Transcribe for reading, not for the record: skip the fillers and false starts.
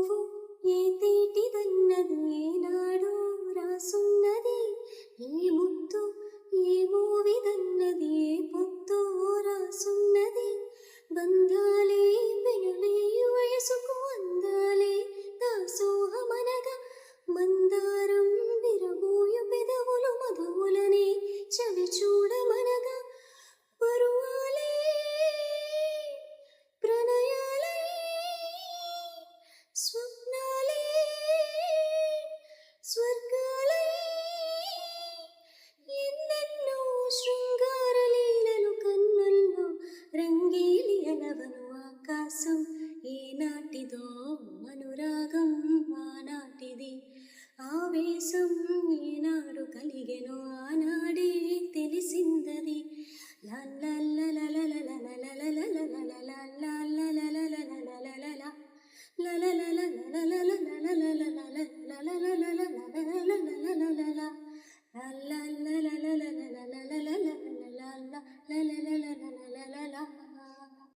పువ్వు ఏ తీటిదన్నది ఏనాడు రాసున్నది, ఏ ముత్తు ఏ మూవిదన్నది ఏ పొత్తు రాసున్నది. బంధాలే పెనవేయు వయసుకు అందాలే దాసోహమనగా, మందారం విరబోయు పెదవులు మధువులనే చవి చూడమనగా. పరువాలే ప్రణయాలే స్వప్నాలే స్వర్గాలే, ఎన్నెన్నో శృంగార లీలలు కన్నుల్లో రంగేలి అలవను ఆకాశం. ఏనాటిదో అనురాగం ఆనాటిది, ఆవేశం ఏనాడు కలిగెనో ఆనాడే తెలిసిందది. la